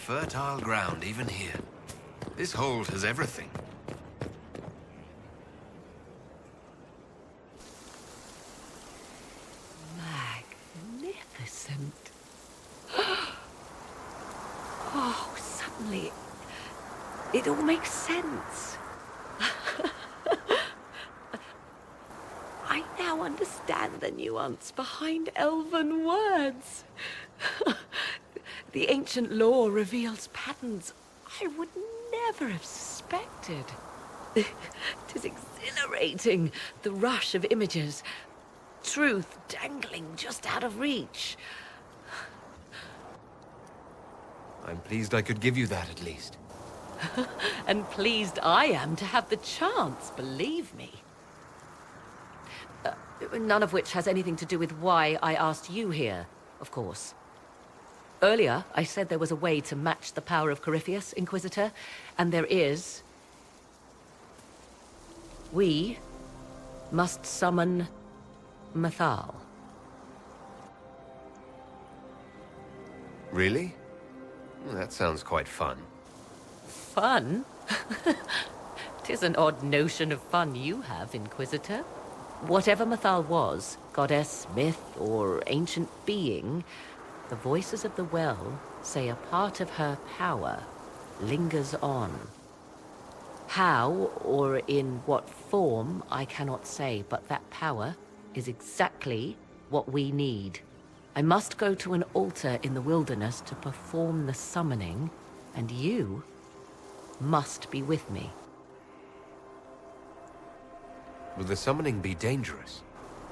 Fertile ground even here. This hold has everything. Magnificent. Oh, suddenly, it all makes sense. I now understand the nuance behind elven words. The ancient lore reveals patterns I would never have suspected. It is exhilarating, the rush of images. Truth dangling just out of reach. I'm pleased I could give you that at least. And pleased I am to have the chance, believe me. None of which has anything to do with why I asked you here, of course. Earlier, I said there was a way to match the power of Corypheus, Inquisitor, and there is. We must summon Mythal. Really? That sounds quite fun. Fun? 'Tis an odd notion of fun you have, Inquisitor. Whatever Mythal was, goddess, myth, or ancient being, the voices of the well say a part of her power lingers on. How, or in what form, I cannot say, but that power is exactly what we need. I must go to an altar in the wilderness to perform the summoning, and you must be with me. Will the summoning be dangerous?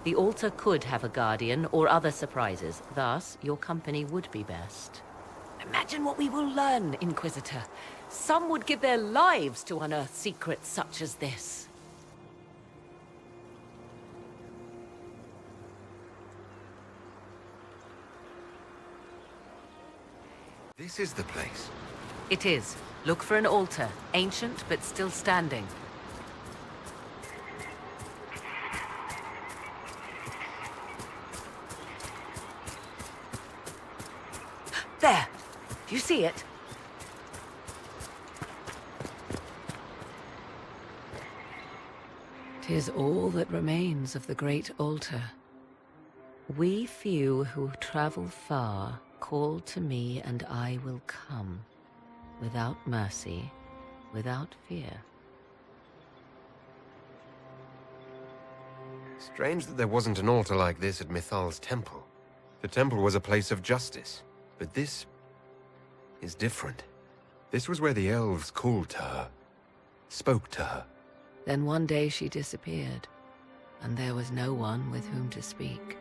The altar could have a guardian or other surprises, thus your company would be best. Imagine what we will learn, Inquisitor. Some would give their lives to unearth secrets such as this. This is the place. It is. Look for an altar, ancient but still standing. There! Do you see it? 'Tis all that remains of the great altar. We few who travel far call to me and I will come, without mercy, without fear. Strange that there wasn't an altar like this at Mythal's temple. The temple was a place of justice. But this is different. This was where the elves called to her, spoke to her. Then one day she disappeared, and there was no one with whom to speak.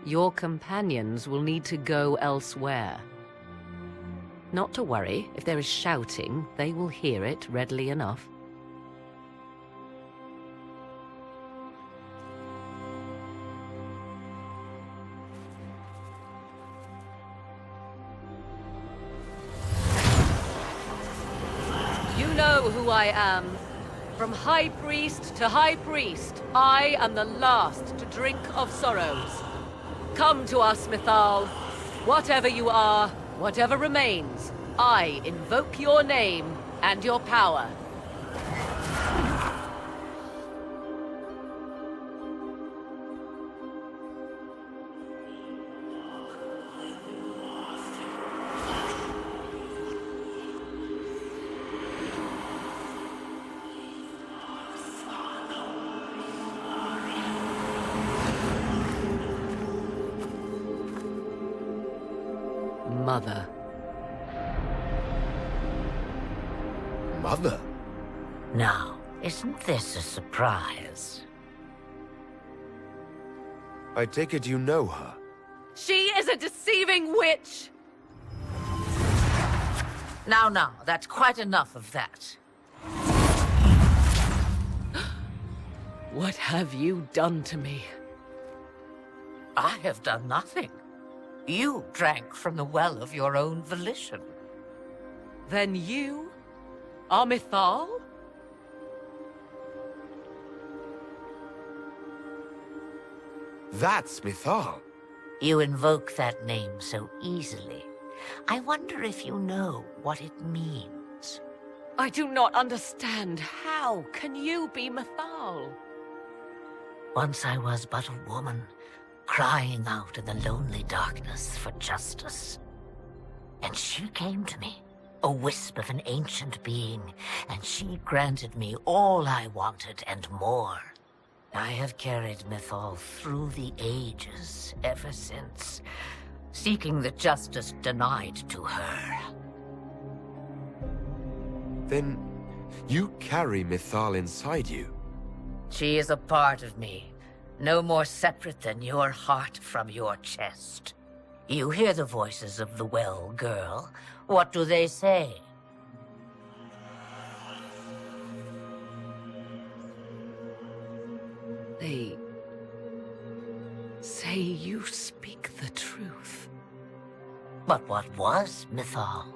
Your companions will need to go elsewhere. Not to worry, if there is shouting, they will hear it readily enough. You know who I am. From High Priest to High Priest, I am the last to drink of sorrows. Come to us, Mythal. Whatever you are, whatever remains, I invoke your name and your power. Mother. Mother? Now, isn't this a surprise? I take it you know her. She is a deceiving witch! Now, that's quite enough of that. What have you done to me? I have done nothing. You drank from the well of your own volition. Then you are Mythal? That's Mythal. You invoke that name so easily. I wonder if you know what it means. I do not understand. How can you be Mythal? Once I was but a woman, crying out in the lonely darkness for justice. And she came to me, a wisp of an ancient being, and she granted me all I wanted and more. I have carried Mythal through the ages ever since, seeking the justice denied to her. Then you carry Mythal inside you. She is a part of me, no more separate than your heart from your chest. You hear the voices of the well, girl. What do they say? They say you speak the truth. But what was Mythal?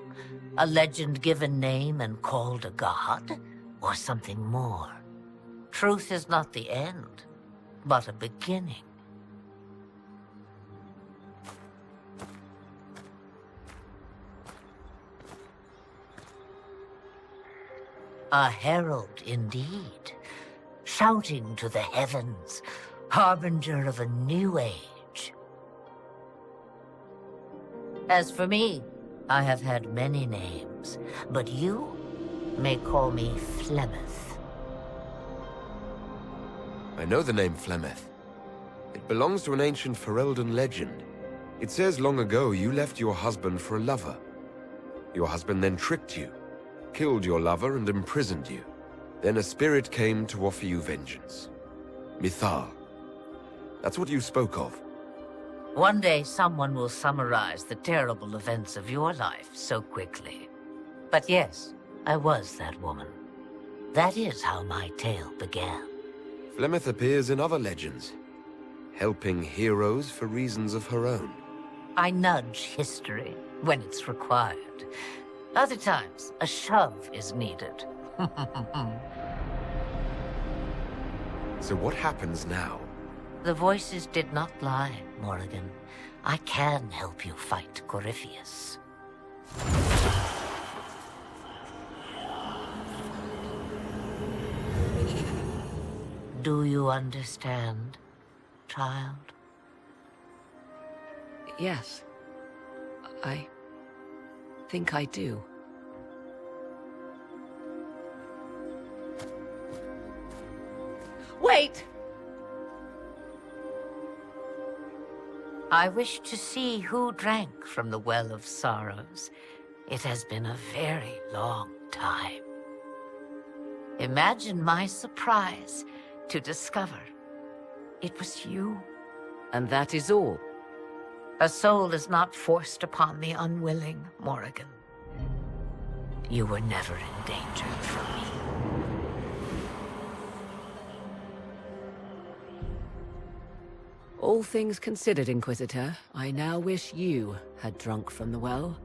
A legend given name and called a god? Or something more? Truth is not the end, but a beginning. A herald indeed, shouting to the heavens, harbinger of a new age. As for me, I have had many names, but you may call me Flemeth. I know the name Flemeth. It belongs to an ancient Ferelden legend. It says long ago you left your husband for a lover. Your husband then tricked you, killed your lover and imprisoned you. Then a spirit came to offer you vengeance. Mythal. That's what you spoke of. One day someone will summarize the terrible events of your life so quickly. But yes, I was that woman. That is how my tale began. Flemeth appears in other legends, helping heroes for reasons of her own. I nudge history when it's required. Other times, a shove is needed. So what happens now? The voices did not lie, Morrigan. I can help you fight Corypheus. Do you understand, child? Yes. I think I do. Wait! I wish to see who drank from the Well of Sorrows. It has been a very long time. Imagine my surprise to discover it was you. And that is all. A soul is not forced upon the unwilling, Morrigan. You were never in danger from me. All things considered, Inquisitor, I now wish you had drunk from the well.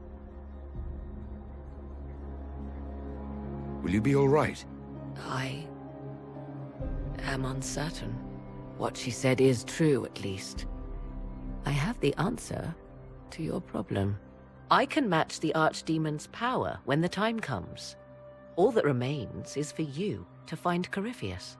Will you be all right? I am uncertain. What she said is true, at least. I have the answer to your problem. I can match the Archdemon's power when the time comes. All that remains is for you to find Corypheus.